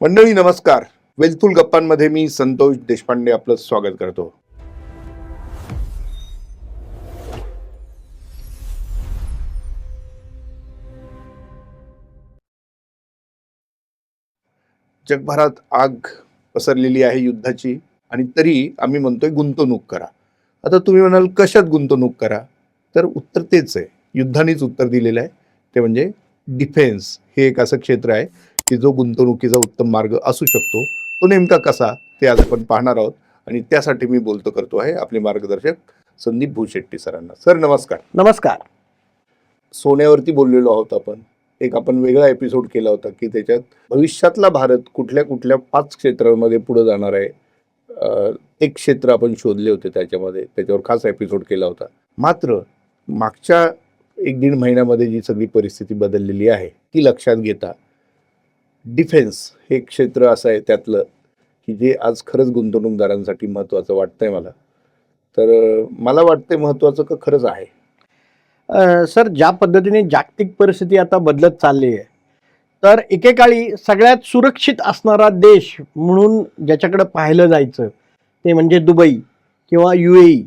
मंडळी नमस्कार. वेलफुल गप्पांमध्ये मी संतोष देशपांडे आपलं स्वागत करतो. जगभरात आग पसरलेली आहे युद्धाची आणि तरी आम्ही म्हणतोय गुंतवणूक करा. आता तुम्ही म्हणाल कशात गुंतवणूक करा, तर उत्तर तेच आहे, युद्धानेच उत्तर दिलेलं आहे. ते म्हणजे डिफेन्स हे एक असं क्षेत्र आहे की जो गुंतवणुकीचा उत्तम मार्ग असू शकतो. तो नेमका कसा ते आज आपण पाहणार आहोत आणि त्यासाठी मी करतो आहे आपले मार्गदर्शक संदीप भूशेट्टी सरांना. सर नमस्कार. नमस्कार. सोन्यावरती बोललेलो आहोत आपण. एक आपण वेगळा एपिसोड केला होता की त्याच्यात भविष्यातला भारत कुठल्या कुठल्या 5 क्षेत्रांमध्ये पुढे जाणार आहे. एक क्षेत्र आपण शोधले होते त्याच्यामध्ये, त्याच्यावर खास एपिसोड केला होता. मात्र मागच्या 1-1.5 महिन्यामध्ये जी सगळी परिस्थिती बदललेली आहे ती लक्षात घेता डिफेन्स हे क्षेत्र असं आहे त्यातलं की जे आज खरंच गुंतवणूकदारांसाठी महत्त्वाचं वाटतंय मला. तर मला वाटतंय महत्त्वाचं का खरंच आहे? सर, ज्या पद्धतीने जागतिक परिस्थिती आता बदलत चालली आहे, तर एकेकाळी सगळ्यात सुरक्षित असणारा देश म्हणून ज्याच्याकडे पाहिलं जायचं ते म्हणजे दुबई किंवा UAE.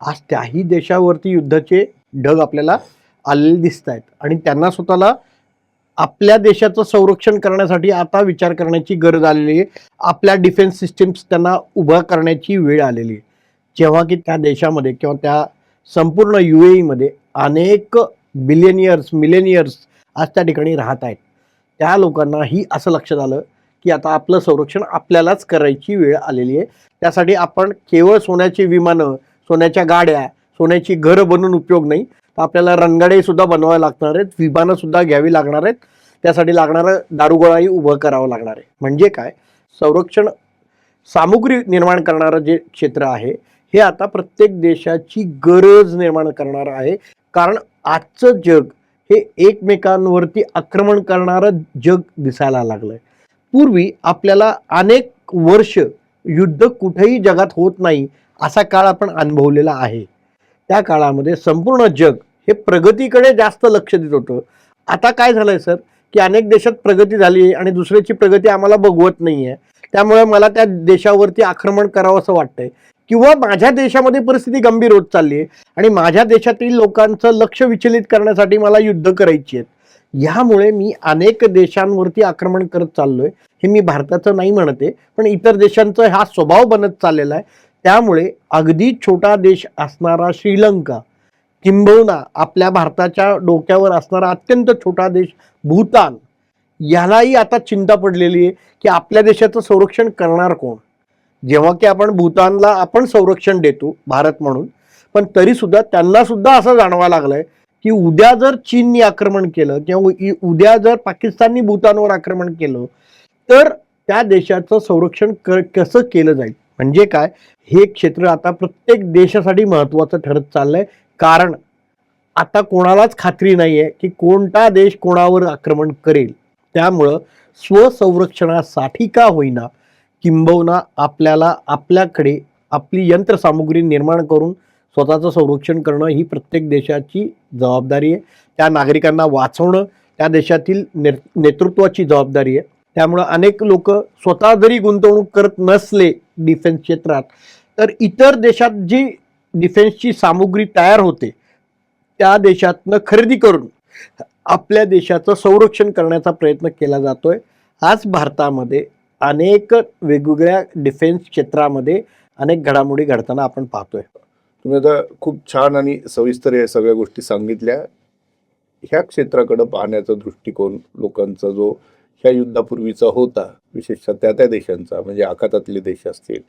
आज त्याही देशावरती युद्धाचे ढग आपल्याला आलेले दिसत आहेत आणि त्यांना स्वतःला आपल्या देशाचं संरक्षण करण्यासाठी आता विचार करण्याची गरज आलेली आहे. आपल्या डिफेन्स सिस्टीम्स त्यांना उभा करण्याची वेळ आलेली आहे. जेव्हा की त्या देशामध्ये किंवा त्या संपूर्ण UAE मध्ये अनेक बिलियनियर्स मिलेनियर्स आज त्या ठिकाणी राहत आहेत. त्या लोकांनाही असं लक्षात आलं की आता आपलं संरक्षण आपल्यालाच करायची वेळ आलेली आहे. त्यासाठी आपण केवळ सोन्याची विमानं, सोन्याच्या गाड्या, सोन्याची घरं बनवून उपयोग नाही, तर आपल्याला रणगाडे सुद्धा बनवावे लागणार आहेत, विमानं सुद्धा घ्यावी लागणार आहेत. त्यासाठी लागणारं दारुगोळाही उभं करावं लागणार आहे. म्हणजे काय, संरक्षण सामुग्री निर्माण करणारं जे क्षेत्र आहे हे आता प्रत्येक देशाची गरज निर्माण करणार आहे. कारण आजचं जग हे एकमेकांवरती आक्रमण करणारं जग दिसायला लागलंय. पूर्वी आपल्याला अनेक वर्ष युद्ध कुठेही जगात होत नाही असा काळ आपण अनुभवलेला आहे. त्या काळामध्ये संपूर्ण जग हे प्रगतीकडे जास्त लक्ष देत होतं. आता काय झालंय सर, की अनेक देशात प्रगती झाली आणि दुसऱ्याची प्रगती आम्हाला बघवत नाहीये, त्यामुळे मला त्या देशावरती आक्रमण करावं असं वाटतंय, किंवा माझ्या देशामध्ये परिस्थिती गंभीर होत चालली आहे आणि माझ्या देशातील लोकांचं लक्ष विचलित करण्यासाठी मला युद्ध करायची आहेत. ह्यामुळे मी अनेक देशांवरती आक्रमण करत चाललोय. हे मी भारताचं नाही म्हणते, पण इतर देशांचा हा स्वभाव बनत चाललेला आहे. त्यामुळे अगदी छोटा देश असणारा श्रीलंका, किंबहुना आपल्या भारताच्या डोक्यावर असणारा अत्यंत छोटा देश भूतान, यालाही आता चिंता पडलेली आहे की आपल्या देशाचं संरक्षण करणार कोण. जेव्हा की आपण भूतानला आपण संरक्षण देतो भारत म्हणून, पण तरी सुद्धा त्यांना सुद्धा असं जाणवा लागलंय की उद्या जर चीननी आक्रमण केलं किंवा उद्या जर पाकिस्ताननी भूतानवर आक्रमण केलं तर त्या देशाचं संरक्षण कसं केलं जाईल. म्हणजे काय, हे क्षेत्र आता प्रत्येक देशासाठी महत्त्वाचं ठरत चाललंय. कारण आता कोणालाच खात्री नाहीये की कोणता देश कोणावर आक्रमण करेल. त्यामुळं स्वसंरक्षणासाठी का होईना, किंबहुना आपल्याला आपल्याकडे आपली यंत्रसामुग्री निर्माण करून स्वतःचं संरक्षण करणं ही प्रत्येक देशाची जबाबदारी आहे. त्या नागरिकांना वाचवणं त्या देशातील नेतृत्वाची जबाबदारी आहे. त्यामुळं अनेक लोक स्वतः जरी गुंतवणूक करत नसले डिफेन्स क्षेत्रात, तर इतर देशात जी डिफेन्सची सामुग्री तयार होते त्या देशातनं खरेदी करून आपल्या देशाचं संरक्षण करण्याचा प्रयत्न केला जातोय. आज भारतामध्ये अनेक वेगवेगळ्या डिफेन्स क्षेत्रामध्ये अनेक घडामोडी घडताना आपण पाहतोय. तुम्ही आता खूप छान आणि सविस्तर या सगळ्या गोष्टी सांगितल्या. ह्या क्षेत्राकडे पाहण्याचा दृष्टिकोन लोकांचा जो ह्या युद्धापूर्वीचा होता, विशेषतः त्या देशांचा, म्हणजे आखातातले देश असतील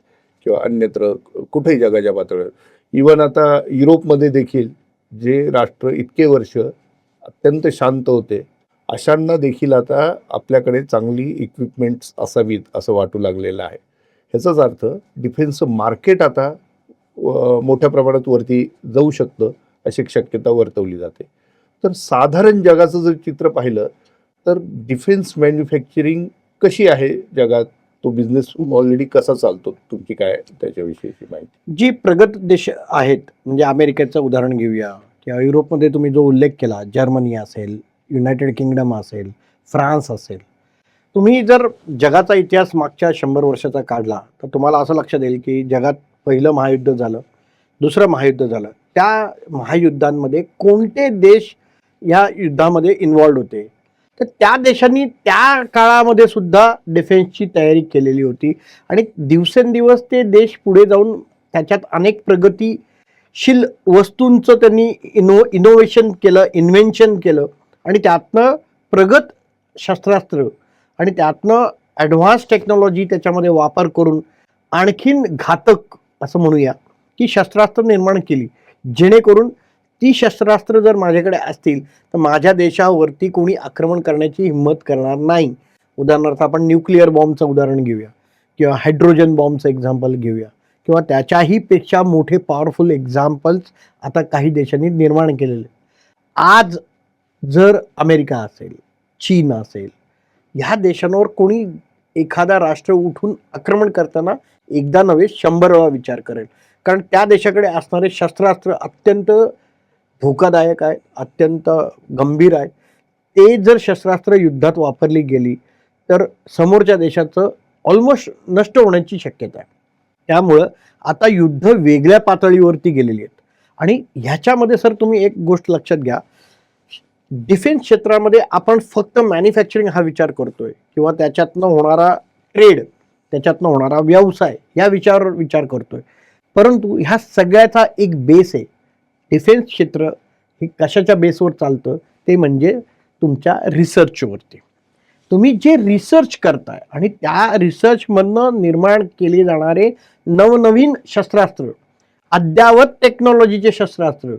किंवा अन्यत्र कुठेही जगाच्या पातळीवर, इवन आता युरोपमध्ये देखील जे राष्ट्र इतके वर्ष अत्यंत शांत होते, अशांना देखील आता आपल्याकडे चांगली इक्विपमेंट्स असावीत असं वाटू लागलेलं आहे. ह्याचाच अर्थ डिफेन्सचं मार्केट आता मोठ्या प्रमाणात वरती जाऊ शकतं अशी शक्यता वर्तवली जाते. तर साधारण जगाचं जर चित्र पाहिलं तर डिफेन्स मॅन्युफॅक्चरिंग कशी आहे जगात, तो बिझनेस ऑलरेडी कसा चालतो, तुमची काय त्याच्याविषयीची माहिती? जी प्रगत देश आहेत, म्हणजे अमेरिकेचं उदाहरण घेऊया किंवा युरोपमध्ये तुम्ही जो उल्लेख केला, जर्मनी असेल, युनायटेड किंगडम असेल, फ्रान्स असेल, तुम्ही जर जगाचा इतिहास मागच्या 100 वर्षाचा काढला तर तुम्हाला असं लक्षात येईल की जगात पहिलं महायुद्ध झालं, दुसरं महायुद्ध झालं. त्या महायुद्धांमध्ये कोणते देश या युद्धामध्ये इन्व्हॉल्ड होते, तर त्या देशांनी त्या काळामध्ये सुद्धा डिफेन्सची तयारी केलेली होती आणि दिवसेंदिवस ते देश पुढे जाऊन त्याच्यात अनेक प्रगतीशील वस्तूंचं त्यांनी इनोव्हेशन केलं, इन्व्हेन्शन केलं आणि त्यातनं प्रगत शस्त्रास्त्र आणि त्यातनं ॲडव्हान्स टेक्नॉलॉजी त्याच्यामध्ये वापर करून आणखीन घातक असं म्हणूया की शस्त्रास्त्र निर्माण केली, जेणेकरून ती शस्त्रास्त्र जर माझ्याकडे असतील तर माझ्या देशावरती कोणी आक्रमण करण्याची हिंमत करणार नाही. उदाहरणार्थ आपण न्यूक्लिअर बॉम्बचं उदाहरण घेऊया किंवा हायड्रोजन बॉम्बचं एक्झाम्पल घेऊया किंवा त्याच्याही पेक्षा मोठे पॉवरफुल एक्झाम्पल्स आता काही देशांनी निर्माण केलेले. आज जर अमेरिका असेल, चीन असेल, ह्या देशांवर कोणी एखादा राष्ट्र उठून आक्रमण करताना एकदा नव्हे 100 वेळा विचार करेल, कारण त्या देशाकडे असणारे शस्त्रास्त्र अत्यंत धोकादायक आहे, अत्यंत गंभीर आहे. ते जर शस्त्रास्त्र युद्धात वापरली गेली तर समोरच्या देशाचं ऑलमोस्ट नष्ट होण्याची शक्यता आहे. त्यामुळं आता युद्ध वेगळ्या पातळीवरती गेलेली आहेत आणि ह्याच्यामध्ये सर तुम्ही एक गोष्ट लक्षात घ्या, डिफेन्स क्षेत्रामध्ये आपण फक्त मॅन्युफॅक्चरिंग हा विचार करतोय किंवा त्याच्यातनं होणारा ट्रेड, त्याच्यातनं होणारा व्यवसाय या विचार करतोय, परंतु ह्या सगळ्याचा एक बेस आहे. डिफेन्स क्षेत्र हे कशाच्या बेसवर चालतं, ते म्हणजे तुमच्या रिसर्चवरती. तुम्ही जे रिसर्च करताय आणि त्या रिसर्चमधनं निर्माण केले जाणारे नवनवीन शस्त्रास्त्र, अद्यावत टेक्नॉलॉजीचे शस्त्रास्त्र,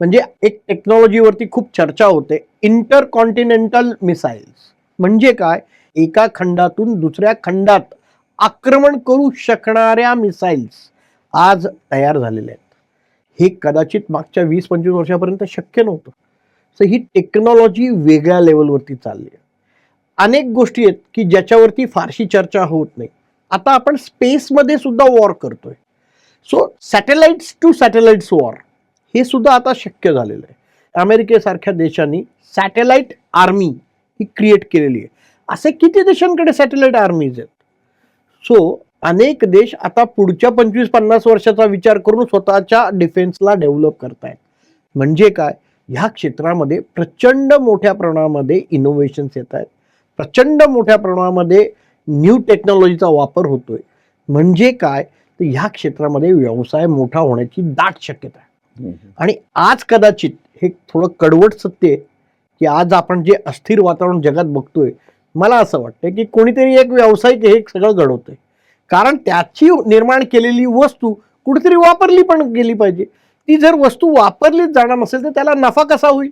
म्हणजे एक टेक्नॉलॉजीवरती खूप चर्चा होते, इंटरकॉन्टिनेंटल मिसाईल्स. म्हणजे काय, एका खंडातून दुसऱ्या खंडात आक्रमण करू शकणाऱ्या मिसाईल्स आज तयार झालेल्या आहेत. हे कदाचित मागच्या 20-25 वर्षापर्यंत शक्य नव्हतं. सो ही टेक्नॉलॉजी वेगळ्या लेवलवरती चालली आहे. अनेक गोष्टी आहेत की ज्याच्यावरती फारशी चर्चा होत नाही. आता आपण स्पेसमध्ये सुद्धा वॉर करतोय. So satellites to satellites war हे सुद्धा आता शक्य झालेलं आहे. अमेरिकेसारख्या देशांनी सॅटेलाइट आर्मी ही क्रिएट केलेली आहे. असे किती देशांकडे सॅटेलाइट आर्मीज आहेत. सो अनेक देश आता पुढच्या 25-50 वर्षाचा विचार करून स्वतःच्या डिफेन्सला डेव्हलप करतायत. म्हणजे काय, ह्या क्षेत्रामध्ये प्रचंड मोठ्या प्रमाणामध्ये इनोव्हेशन्स येत आहेत, प्रचंड मोठ्या प्रमाणामध्ये न्यू टेक्नॉलॉजीचा वापर होतोय. म्हणजे काय, तर ह्या क्षेत्रामध्ये व्यवसाय मोठा होण्याची दाट शक्यता आहे. आणि आज कदाचित हे थोडं कडवट सत्य आहे की आज आपण जे अस्थिर वातावरण जगात बघतोय, मला असं वाटतं की कोणीतरी एक व्यावसायिक हे सगळं घडवतंय, कारण त्याची निर्माण केलेली वस्तू कुठेतरी वापरली पण गेली पाहिजे. ती जर वस्तू वापरलीच जाणार नसेल तर त्याला नफा कसा होईल.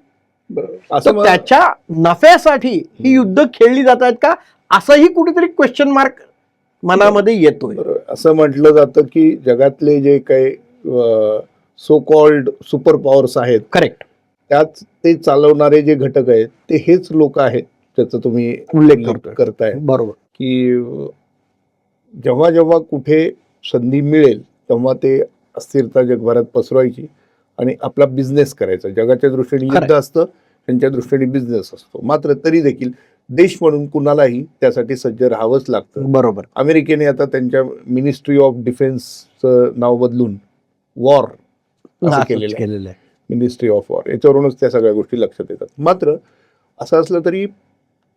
तर त्याच्या नफ्यासाठी ही युद्ध खेळली जात आहेत का, असंही कुठेतरी क्वेश्चन मार्क मनामध्ये येतोय. असं म्हटलं जातं की जगातले जे काही सो कॉल्ड सुपर पॉवर्स आहेत, करेक्ट, त्यात ते चालवणारे जे घटक आहेत ते हेच लोक आहेत, त्याचा तुम्ही उल्लेख करताय. बरोबर, की जेव्हा जेव्हा कुठे संधी मिळेल तेव्हा ते अस्थिरता जगभरात पसरवायची आणि आपला बिझनेस करायचा. जगाच्या दृष्टीने युद्ध असतं, त्यांच्या दृष्टीने बिझनेस असतो. मात्र तरी देखील देश म्हणून कुणालाही त्यासाठी सज्ज राहावंच लागतं. बरोबर. अमेरिकेने आता त्यांच्या मिनिस्ट्री ऑफ डिफेन्सचं नाव बदलून वॉर असं केलेलं आहे, मिनिस्ट्री ऑफ वॉर. याच्यावरूनच त्या सगळ्या गोष्टी लक्षात येतात. मात्र असं असलं तरी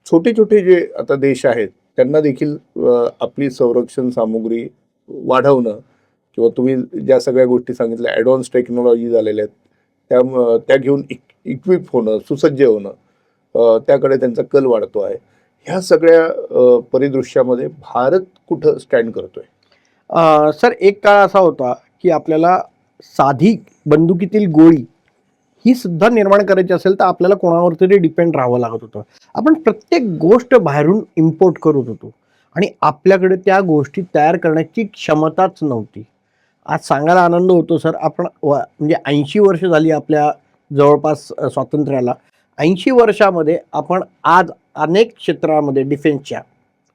छोटे छोटे जे आता देश आहेत त्यांना देखील आपली संरक्षण सामुग्री वाढवणं किंवा तुम्ही ज्या सगळ्या गोष्टी सांगितल्या ॲडव्हान्स टेक्नॉलॉजी झालेल्या आहेत त्या घेऊन इक्विप होणं, सुसज्ज होणं, त्याकडे त्यांचा कल वाढतो आहे. ह्या सगळ्या परिदृश्यामध्ये भारत कुठं स्टँड करतोय. सर, एक काळ असा होता की आपल्याला साधी बंदुकीतील गोळी ही सुद्धा निर्माण करायची असेल तर आपल्याला कोणावर तरी डिपेंड राहावं लागत होतं. आपण प्रत्येक गोष्ट बाहेरून इम्पोर्ट करत होतो आणि आपल्याकडे त्या गोष्टी तयार करण्याची क्षमताच नव्हती. आज सांगायला आनंद होतो सर, आपण म्हणजे 80 वर्ष झाली आपल्या जवळपास स्वातंत्र्याला. 80 वर्षामध्ये आपण आज अनेक क्षेत्रामध्ये डिफेन्सच्या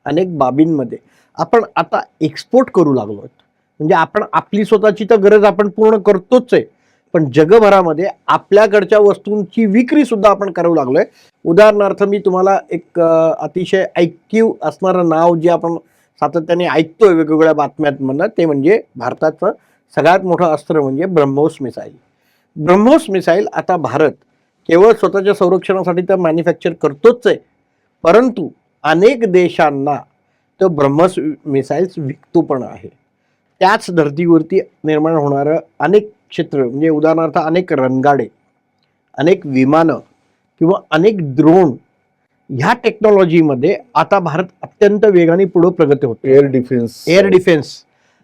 अनेक बाबींमध्ये आपण आता एक्सपोर्ट करू लागलो. म्हणजे आपण आपली स्वतःची तर गरज आपण पूर्ण करतोच आहे, पण जगभरामध्ये आपल्याकडच्या वस्तूंची विक्री सुद्धा आपण करू लागलोय. उदाहरणार्थ मी तुम्हाला एक अतिशय ऐकीव असणारं नाव जे आपण सातत्याने ऐकतोय वेगवेगळ्या बातम्यांमधनं, ते म्हणजे भारताचं सगळ्यात मोठं अस्त्र म्हणजे ब्रह्मोस मिसाईल. ब्रह्मोस मिसाईल आता भारत केवळ स्वतःच्या संरक्षणासाठी तर मॅन्युफॅक्चर करतोच आहे, परंतु अनेक देशांना तो ब्रह्मोस मिसाईल्स विकतो पण आहे. त्याच धर्तीवरती निर्माण होणारं अनेक क्षेत्र म्हणजे उदाहरणार्थ अनेक रणगाडे, अनेक विमानं किंवा अनेक ड्रोन, ह्या टेक्नॉलॉजीमध्ये आता भारत अत्यंत वेगाने पुढे प्रगती होते. एअर डिफेन्स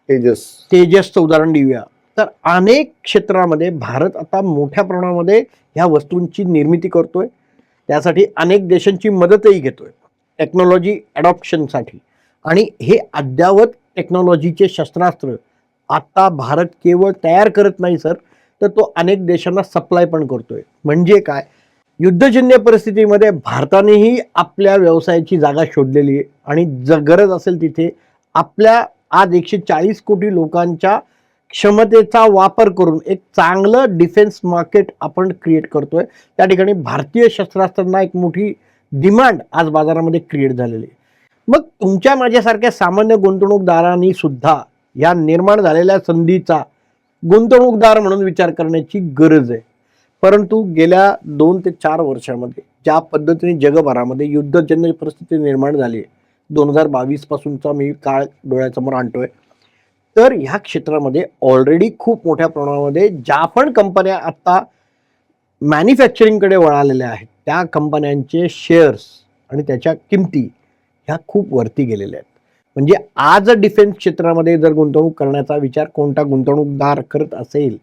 तेजसचं उदाहरण देऊया. तर अनेक क्षेत्रामध्ये भारत आता मोठ्या प्रमाणामध्ये ह्या वस्तूंची निर्मिती करतोय. त्यासाठी अनेक देशांची मदतही घेतोय टेक्नॉलॉजी अडॉप्शनसाठी. आणि हे अद्यावत टेक्नॉलॉजीचे शस्त्रास्त्र आता भारत केवळ तयार करत नाही सर, तर तो अनेक देशांना सप्लाय पण करतोय. म्हणजे काय, युद्धजन्य परिस्थितीमध्ये भारतानेही आपल्या व्यवसायाची जागा शोधलेली आहे आणि गरज असेल तिथे आपल्या आज 140 कोटी लोकांच्या क्षमतेचा वापर करून एक चांगलं डिफेन्स मार्केट आपण क्रिएट करतोय. त्या ठिकाणी भारतीय शस्त्रास्त्रांना एक मोठी डिमांड आज बाजारामध्ये क्रिएट झालेली आहे. मग तुमच्या माझ्यासारख्या सामान्य गुंतवणूकदारांनी सुद्धा या निर्माण झालेल्या संधीचा गुंतवणूकदार म्हणून विचार करण्याची गरज आहे. परंतु गेल्या 2 ते 4 वर्षामध्ये ज्या पद्धतीने जगभरामध्ये युद्धजन्य परिस्थिती निर्माण झाली आहे, 2022 पासूनचा मी काळ डोळ्यासमोर आणतोय, तर ह्या क्षेत्रामध्ये ऑलरेडी खूप मोठ्या प्रमाणामध्ये ज्या पण कंपन्या आता मॅन्युफॅक्चरिंगकडे वळालेल्या आहेत त्या कंपन्यांचे शेअर्स आणि त्याच्या किमती ह्या खूप वरती गेलेल्या आहेत. म्हणजे आज डिफेन्स क्षेत्रामध्ये जर गुंतवणूक करण्याचा विचार कोणता गुंतवणूकदार करत असेल,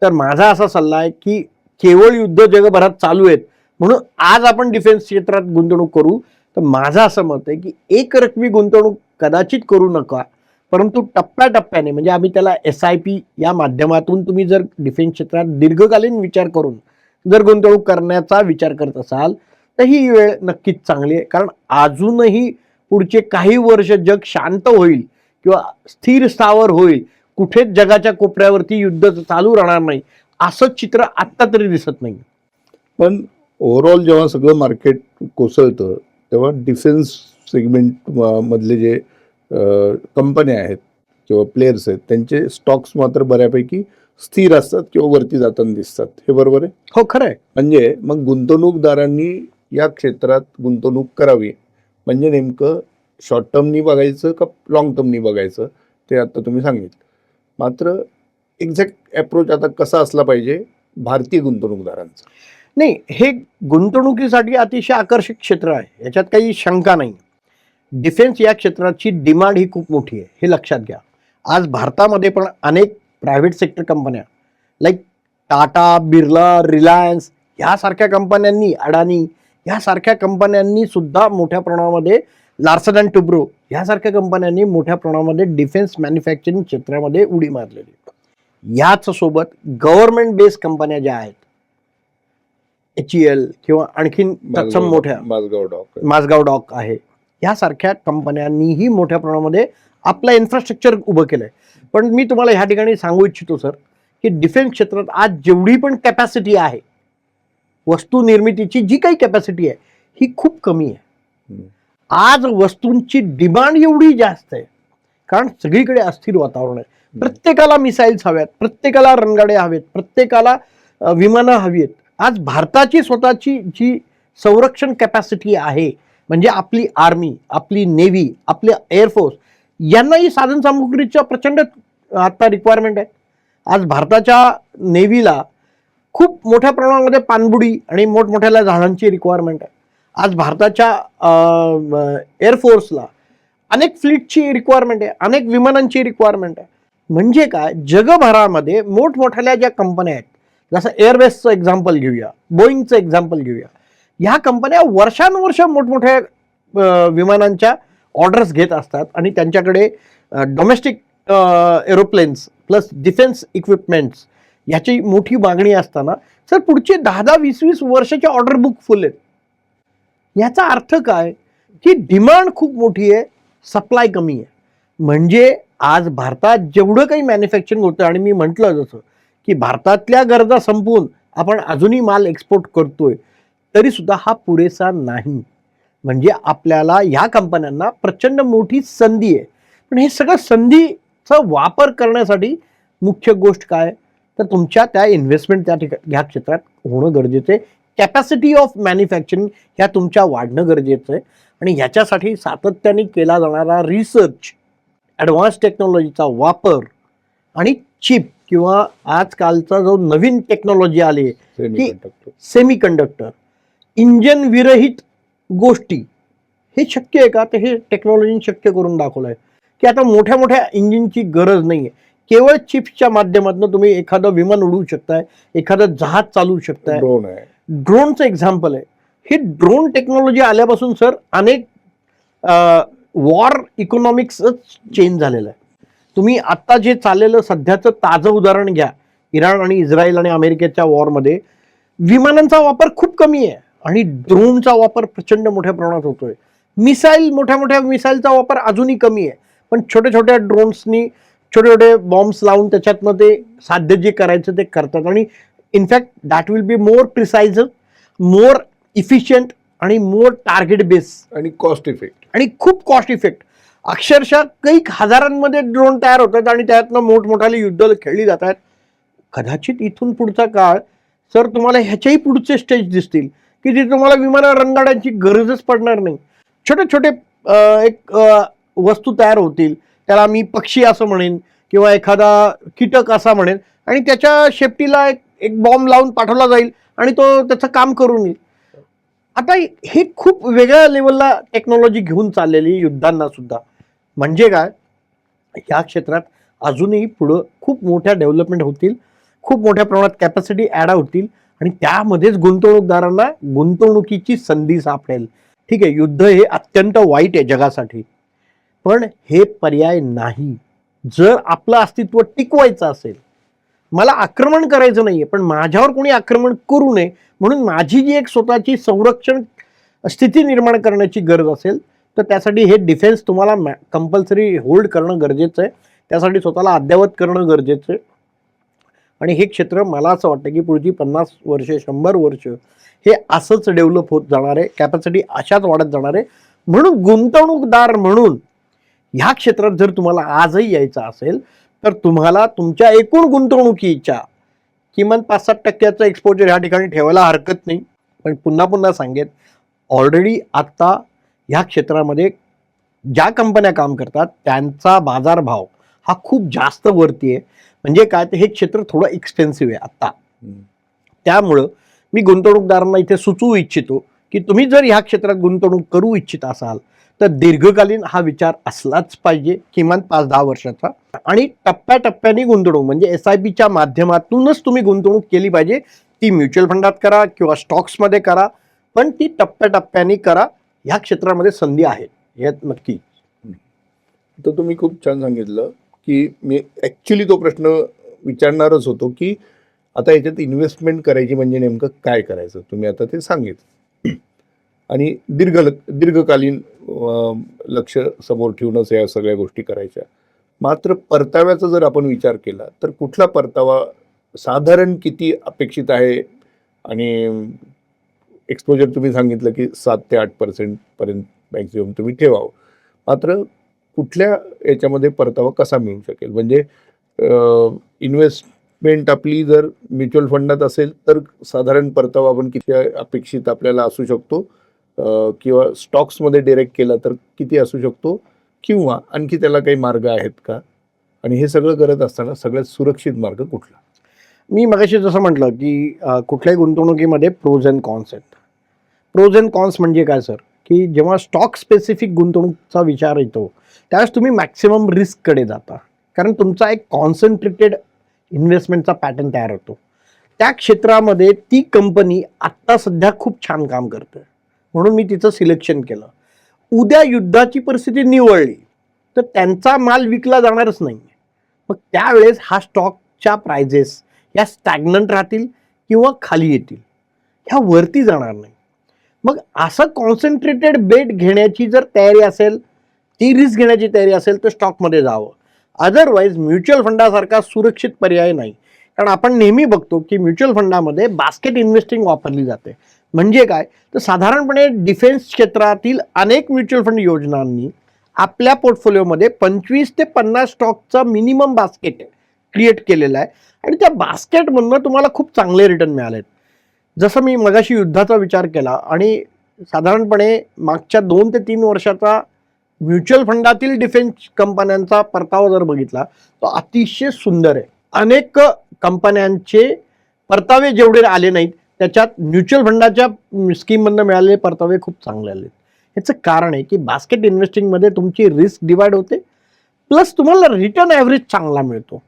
तर माझा असा सल्ला आहे की केवळ युद्ध जगभरात चालू आहेत म्हणून आज आपण डिफेन्स क्षेत्रात गुंतवणूक करू, तर माझं असं मत आहे की एकरकमी गुंतवणूक कदाचित करू नका, परंतु टप्प्याटप्प्याने म्हणजे आम्ही त्याला SIP या माध्यमातून तुम्ही जर डिफेन्स क्षेत्रात दीर्घकालीन विचार करून जर गुंतवणूक करण्याचा विचार करत असाल तर ही वेळ नक्कीच चांगली आहे. कारण अजूनही पुढचे काही वर्ष जग शांत होईल किंवा स्थिर स्थावर होईल, कुठेच जगाच्या कोपऱ्यावरती युद्ध चालू राहणार नाही असं चित्र आत्ता तरी दिसत नाही. पण ओव्हरऑल जेव्हा सगळं मार्केट कोसळतं तेव्हा डिफेन्स सेगमेंट मधले जे कंपन्या आहेत किंवा प्लेयर्स आहेत त्यांचे स्टॉक्स मात्र बऱ्यापैकी स्थिर असतात किंवा वरती जाताना दिसतात. हे बरोबर आहे? हो, खरं आहे. म्हणजे मग गुंतवणूकदारांनी या क्षेत्रात गुंतवणूक करावी म्हणजे नेमकं शॉर्ट टर्मनी बघायचं का लॉंग टर्मनी बघायचं ते आता तुम्ही सांगितलं. मात्र एक्झॅक्ट अप्रोच आता कसा असला पाहिजे भारतीय गुंतवणूकदारांचा? नाही, हे गुंतवणुकीसाठी अतिशय आकर्षक क्षेत्र आहे, याच्यात काही शंका नाही. डिफेन्स या क्षेत्राची डिमांड ही खूप मोठी आहे, हे लक्षात घ्या. आज भारतामध्ये पण अनेक प्रायव्हेट सेक्टर कंपन्या लाईक टाटा, बिर्ला, रिलायन्स यासारख्या कंपन्यांनी, अडानी यासारख्या कंपन्यांनी सुद्धा मोठ्या प्रमाणामध्ये, लार्सन अँड टुब्रो यासारख्या कंपन्यांनी मोठ्या प्रमाणामध्ये डिफेन्स मॅन्युफॅक्चरिंग क्षेत्रामध्ये उडी मारलेली. याच सोबत गव्हर्नमेंट बेस्ड कंपन्या ज्या आहेत, HEL किंवा आणखीन तत्सम मोठ्या माझगाव डॉक आहे, यासारख्या कंपन्यांनीही मोठ्या प्रमाणामध्ये आपलं इन्फ्रास्ट्रक्चर उभं केलंय. पण मी तुम्हाला ह्या ठिकाणी सांगू इच्छितो सर की डिफेन्स क्षेत्रात आज जेवढी पण कॅपॅसिटी आहे, वस्तू निर्मितीची जी काही कॅपॅसिटी आहे ही खूप कमी आहे. आज वस्तूंची डिमांड एवढी जास्त आहे कारण सगळीकडे अस्थिर वातावरण आहे. प्रत्येकाला मिसाईल्स हव्यात, प्रत्येकाला रणगाडे हवेत, प्रत्येकाला विमानं हवी आहेत. आज भारताची स्वतःची जी संरक्षण कॅपॅसिटी आहे म्हणजे आपली आर्मी, आपली नेव्ही, आपले एअरफोर्स यांनाही साधन सामुग्रीच्या प्रचंड आता रिक्वायरमेंट आहे. आज भारताच्या नेव्हीला खूप मोठ्या प्रमाणामध्ये पाणबुडी आणि मोठमोठ्या जहाजांची रिक्वायरमेंट आहे. आज भारताच्या एअरफोर्सला अनेक फ्लीटची रिक्वायरमेंट आहे, अनेक विमानांची रिक्वायरमेंट आहे. म्हणजे काय, जगभरामध्ये मोठमोठ्या ज्या कंपन्या आहेत, जसं एअरबेसचं एक्झाम्पल घेऊया, बोईंगचं एक्झाम्पल घेऊया, ह्या कंपन्या वर्षानुवर्ष मोठमोठ्या विमानांच्या ऑर्डर्स घेत असतात आणि त्यांच्याकडे domestic aeroplanes plus defence equipments याची मोठी मागणी असताना सर पुढचे 10-20 वर्षाचे ऑर्डर बुक फुल आहेत. याचा अर्थ काय की डिमांड खूप मोठी आहे, सप्लाय कमी आहे. म्हणजे आज भारतात जेवढं काही मॅन्युफॅक्चरिंग होतं आणि मी म्हटलं जसं की भारतातल्या गरजा संपवून आपण अजूनही माल एक्सपोर्ट करतोय, तरी सुद्धा हा पुरेसा नाही. म्हणजे आपल्याला ह्या कंपन्यांना प्रचंड मोठी संधी आहे. पण हे सगळं संधीचा वापर करण्यासाठी मुख्य गोष्ट काय, तर तुमच्या त्या इन्व्हेस्टमेंट त्या ह्या क्षेत्रात होणं गरजेचं आहे. कॅपॅसिटी ऑफ मॅन्युफॅक्चरिंग ह्या तुमच्या वाढणं गरजेचं आहे. आणि ह्याच्यासाठी सातत्याने केला जाणारा रिसर्च, ॲडव्हान्स टेक्नॉलॉजीचा वापर आणि चिप किंवा आजकालचा जो नवीन टेक्नॉलॉजी आली आहे की सेमीकंडक्टर, इंजन विरहित गोष्टी, हे शक्य आहे का? तर हे टेक्नॉलॉजीने शक्य करून दाखवलं आहे की आता मोठ्या मोठ्या इंजिनची गरज नाही आहे. केवळ चिप्सच्या माध्यमातून तुम्ही एखादं विमान उडवू शकताय, एखादं जहाज चालवू शकताय. ड्रोन आहे, ड्रोनचं एक्झाम्पल आहे. हे ड्रोन टेक्नॉलॉजी आल्यापासून सर अनेक वॉर इकॉनॉमिक्सच चेंज झालेलं आहे. तुम्ही आता जे चाललेलं सध्याचं ताजं उदाहरण घ्या, इराण आणि इस्रायल आणि अमेरिकेच्या वॉरमध्ये विमानांचा वापर खूप कमी आहे आणि ड्रोनचा वापर प्रचंड मोठ्या प्रमाणात होतोय. मोठ्या मोठ्या मिसाईलचा वापर अजूनही कमी आहे, पण छोट्या छोट्या ड्रोन्सनी छोटे छोटे बॉम्ब्स लावून त्याच्यातनं ते साध्य जे करायचं ते करतात. आणि in fact that will be more precise, more efficient आणि मोर टार्गेट बेस आणि कॉस्ट इफेक्ट आणि खूप कॉस्ट इफेक्ट. अक्षरशः काही हजारांमध्ये ड्रोन तयार होतात आणि त्यातनं मोठमोठाली युद्ध खेळली जातात. कदाचित इथून पुढचा काळ सर तुम्हाला ह्याच्याही पुढचे स्टेज दिसतील की जे तुम्हाला विमाना रणगाड्यांची गरजच पडणार नाही. छोटे छोटे वस्तू तयार होतील, त्याला मी पक्षी असं म्हणेन किंवा एखादा कीटक असा म्हणेन, आणि त्याच्या शेपटीला एक बॉम्ब लावून पाठवला जाईल आणि तो त्याचं काम करून येईल. आता हे खूप वेगळ्या लेवलला टेक्नॉलॉजी घेऊन चाललेली युद्धांना सुद्धा. म्हणजे काय, या क्षेत्रात अजूनही पुढं खूप मोठ्या डेव्हलपमेंट होतील, खूप मोठ्या प्रमाणात कॅपॅसिटी ॲड होतील आणि त्यामध्येच गुंतवणूकदारांना गुंतवणुकीची संधी सापडेल. ठीक आहे, युद्ध हे अत्यंत वाईट आहे जगासाठी, पण हे पर्याय नाही. जर आपलं अस्तित्व टिकवायचं असेल, मला आक्रमण करायचं नाहीये पण माझ्यावर कोणी आक्रमण करू नये म्हणून माझी जी एक स्वतःची संरक्षण स्थिती निर्माण करण्याची गरज असेल, तर त्यासाठी हे डिफेन्स तुम्हाला कंपल्सरी होल्ड करणं गरजेचं आहे. त्यासाठी स्वतःला अद्ययावत करणं गरजेचं आहे. आणि हे क्षेत्र मला असं वाटतं की पुढची 50 वर्षे 100 वर्ष हे असंच डेव्हलप होत जाणार आहे, कॅपॅसिटी अशाच वाढत जाणार आहे. म्हणून गुंतवणूकदार म्हणून ह्या क्षेत्रात जर तुम्हाला आजही यायचं असेल, तर तुम्हाला तुमच्या एकूण गुंतवणुकीच्या किमान 5-7% एक्सपोजर ह्या ठिकाणी ठेवायला हरकत नाही. पण पुन्हा पुन्हा सांगेन, ऑलरेडी आत्ता ह्या क्षेत्रामध्ये ज्या कंपन्या काम करतात त्यांचा बाजारभाव हा खूप जास्त वरती आहे. म्हणजे काय, तर हे क्षेत्र थोडं एक्सपेन्सिव्ह आहे आत्ता. त्यामुळं मी गुंतवणूकदारांना इथे सुचवू इच्छितो की तुम्ही जर ह्या क्षेत्रात गुंतवणूक करू इच्छित असाल तर दीर्घकालीन हा विचार असलाच पाहिजे, किमान 5-10 वर्षाचा. आणि टप्प्याटप्प्याने गुंतवणूक म्हणजे SIPच्या माध्यमातूनच तुम्ही गुंतवणूक केली पाहिजे. ती म्युच्युअल फंडात करा किंवा स्टॉक्समध्ये करा, पण ती टप्प्याटप्प्याने करा. ह्या क्षेत्रामध्ये संधी आहे यात नक्की. तर तुम्ही खूप छान सांगितलं की मी ॲक्च्युली तो प्रश्न विचारणारच होतो की आता याच्यात इन्व्हेस्टमेंट करायची म्हणजे नेमकं काय करायचं, तुम्ही आता ते सांगितलं. आणि दीर्घकालीन लक्ष समोर ठेवूनच या सगळ्या गोष्टी करायच्या. मात्र परताव्याचा जर आपण विचार केला तर कुठला परतावा साधारण किती अपेक्षित आहे? आणि एक्सपोजर तुम्ही सांगितलं की 7 ते 8% पर्यंत मॅक्झिमम तुम्ही ठेवावं. मात्र कुठल्या याच्यामध्ये परतावा कसा मिळू शकेल? म्हणजे इन्व्हेस्टमेंट आपली जर म्युच्युअल फंडात असेल तर साधारण परतावा आपण किती अपेक्षित आपल्याला असू शकतो, किंवा स्टॉक्समध्ये डायरेक्ट केला तर किती असू शकतो, किंवा आणखी त्याला काही मार्ग आहेत का? आणि हे सगळं करत असताना सगळ्यात सुरक्षित मार्ग कुठला? मी मगाशी जसं म्हटलं की कुठल्याही गुंतवणुकीमध्ये प्रोज अँड कॉन्स आहेत. प्रोज अँड कॉन्स म्हणजे काय सर, की जेव्हा स्टॉक स्पेसिफिक गुंतवणूकचा विचार येतो त्यावेळेस तुम्ही मॅक्सिमम रिस्ककडे जाता, कारण तुमचा एक कॉन्सन्ट्रेटेड इन्व्हेस्टमेंटचा पॅटर्न तयार होतो. त्या क्षेत्रामध्ये ती कंपनी आत्ता सध्या खूप छान काम करते म्हणून मी तिचं सिलेक्शन केलं. उद्या युद्धाची परिस्थिती निवळली तर त्यांचा माल विकला जाणारच नाही. मग त्यावेळेस हा स्टॉकच्या प्राइजेस या स्टॅग्नंट राहतील किंवा खाली येतील, ह्या वरती जाणार नाही. मग असं कॉन्सन्ट्रेटेड बेट घेण्याची जर तयारी असेल, ती रिस्क घेण्याची तयारी असेल तर स्टॉकमध्ये जावं. अदरवाईज म्युच्युअल फंडासारखा सुरक्षित पर्याय नाही. कारण आपण नेहमी बघतो की म्युच्युअल फंडामध्ये बास्केट इन्व्हेस्टिंग वापरली जाते. म्हणजे काय, तर साधारणपणे डिफेन्स क्षेत्रातील अनेक म्युच्युअल फंड योजनांनी आपल्या पोर्टफोलिओमध्ये 25 ते 50 स्टॉकचा मिनिमम बास्केट क्रिएट केलेला आहे आणि त्या बास्केटमधनं तुम्हाला खूप चांगले रिटर्न मिळालेत. जसं मी मगाशी युद्धाचा विचार केला आणि साधारणपणे मागच्या 2 ते 3 वर्षाचा म्युच्युअल फंडातील डिफेन्स कंपन्यांचा परतावा जर बघितला तो अतिशय सुंदर आहे. अनेक कंपन्यांचे परतावे जेवढे आले नाहीत त्याच्यात म्युच्युअल फंडाच्या स्कीममधनं मिळालेले परतावे खूप चांगले आले. याचं कारण आहे की बास्केट इन्व्हेस्टिंगमध्ये तुमची रिस्क डिवाइड होते, प्लस तुम्हाला रिटर्न ॲव्हरेज चांगला मिळतो.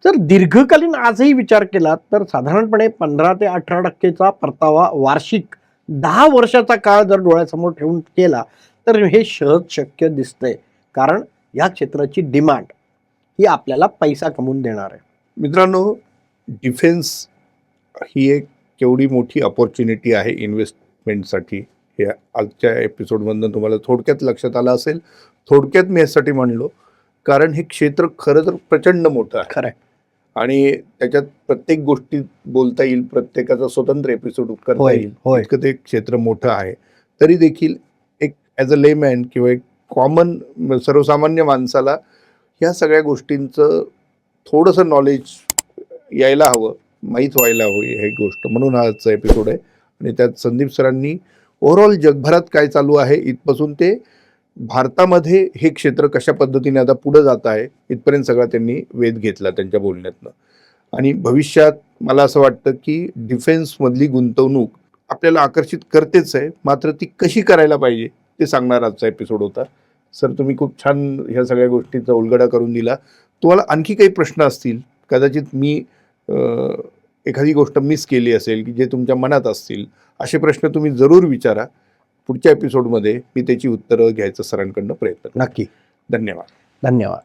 जर दीर्घकालीन आजही विचार केला तर साधारणपणे 15 ते 18% परतावा वार्षिक 10 वर्षाचा काळ जर डोळ्यासमोर ठेवून केला तर हे सहज शक्य दिसतंय, कारण या क्षेत्राची डिमांड ही आपल्याला पैसा कमवून देणार आहे. मित्रांनो, डिफेन्स ही एक केवढी मोठी अपॉर्च्युनिटी आहे इन्व्हेस्टमेंटसाठी हे आजच्या एपिसोडमधनं तुम्हाला थोडक्यात लक्षात आलं असेल. थोडक्यात मी यासाठी म्हणलो कारण हे क्षेत्र खरं तर प्रचंड मोठं आहे खरं आहे. आणि त्याच्यात प्रत्येक गोष्टी बोलता येईल, प्रत्येकाचा स्वतंत्र एपिसोड करता होय, येईल, होय. इतकं ते क्षेत्र मोठं आहे. तरी देखील एक ॲज अ लेमॅन किंवा एक कॉमन सर्वसामान्य माणसाला ह्या सगळ्या गोष्टींचं थोडंसं नॉलेज यायला हवं, माहीत व्हायला हवी ही गोष्ट, म्हणून हा आजचा एपिसोड आहे. आणि त्यात संदीप सरांनी ओव्हरऑल जगभरात काय चालू आहे इथपासून ते भारतामध्ये हे क्षेत्र कशा पद्धतीने आता पुढे जात आहे इथपर्यंत सगळा त्यांनी वेध घेतला त्यांच्या बोलण्यातनं. आणि भविष्यात मला असं वाटतं की डिफेन्समधली गुंतवणूक आपल्याला आकर्षित करतेच आहे, मात्र ती कशी करायला पाहिजे ते सांगणारा आजचा एपिसोड होता. सर, तुम्ही खूप छान ह्या सगळ्या गोष्टींचा उलगडा करून दिला. तुम्हाला आणखी काही प्रश्न असतील, कदाचित मी एखादी गोष्ट मिस केली असेल की जे तुमच्या मनात असतील, असे प्रश्न तुम्ही जरूर विचारा. पुढच्या एपिसोडमध्ये मी त्याची उत्तरं घ्यायचा सरांकडनं प्रयत्न करेन. नक्की. धन्यवाद. धन्यवाद.